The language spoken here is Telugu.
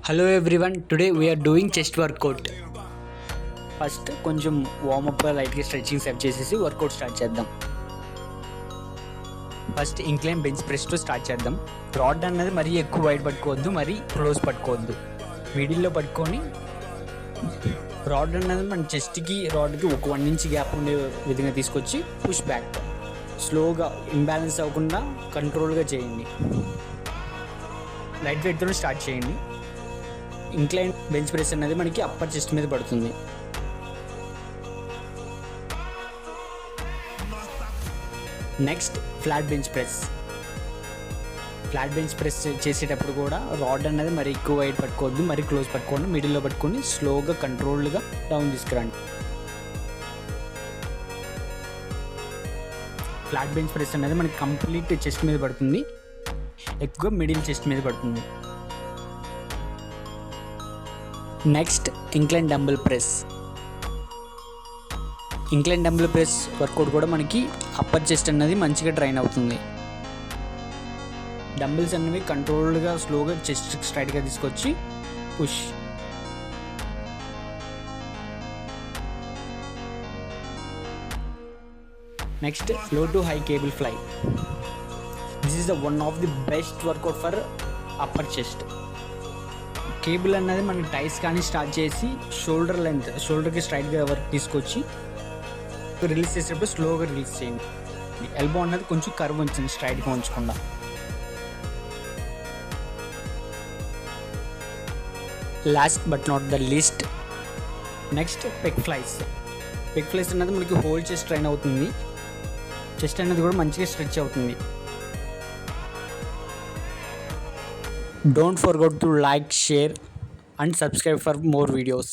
Hello everyone, today we're doing chest workout. First కొంచెం వార్మప్గా లైట్గా స్ట్రెచింగ్ సెట్ చేసేసి వర్కౌట్ స్టార్ట్ చేద్దాం. ఫస్ట్ ఇంక్లైన్ బెంచ్ ప్రెస్తో స్టార్ట్ చేద్దాం. రాడ్ అన్నది మరీ ఎక్కువ వైడ్ పట్టుకోవద్దు, మరీ క్లోజ్ పట్టుకోవద్దు, మిడిల్లో పట్టుకొని రాడ్ అన్నది మన చెస్ట్కి రాడ్కి ఒక 1 ఇంచ్ గ్యాప్ ఉండే విధంగా తీసుకొచ్చి పుష్ బ్యాక్. స్లోగా ఇంబ్యాలెన్స్ అవ్వకుండా కంట్రోల్గా చేయండి. లైట్ వెయిట్తో స్టార్ట్ చేయండి. ఇంక్లైన్ బెంచ్ ప్రెస్ అనేది మనకి అప్పర్ చెస్ట్ మీద పడుతుంది. Next flat bench press. Flat bench press చేసేటప్పుడు కూడా రాడ్ అనేది మరి ఎక్కువ వైట్ పట్టుకోవద్దు, మరి క్లోజ్ పట్టుకోండి, మిడిల్లో పట్టుకొని స్లోగా కంట్రోల్డ్గా డౌన్ తీసుకురండి. ఫ్లాట్ బెంచ్ ప్రెస్ అనేది మనకి కంప్లీట్ చెస్ట్ మీద పడుతుంది, ఎక్కువ మిడిల్ చెస్ట్ మీద పడుతుంది. Next incline dumbbell press. Incline dumbbell press workout కూడా మనకి అప్పర్ చెస్ట్ అన్నది మంచిగా ట్రైన్ అవుతుంది. డంబుల్స్ అనేవి కంట్రోల్డ్గా స్లోగా చెస్ట్ స్ట్రైట్గా తీసుకొచ్చి push. Next low to high cable fly. This is the one of the best workout for upper chest. Cable అన్నది మన టైస్ కానీ స్టార్ట్ చేసి షోల్డర్ లెంత్, షోల్డర్కి స్ట్రైట్గా వర్క్ తీసుకొచ్చి రిలీజ్ చేసేటప్పుడు స్లోగా రిలీజ్ చేయండి. ఎల్బో అన్నది కొంచెం కర్వ్ ఉంచండి, స్ట్రైట్గా ఉంచకుండా. Last but not the least, next pec flies. Pec flies అన్నది మనకి హోల్ చెస్ట్ ట్రైన్ అవుతుంది, చెస్ట్ అనేది కూడా మంచిగా స్ట్రెచ్ అవుతుంది. Don't forget to like, share and subscribe for more videos.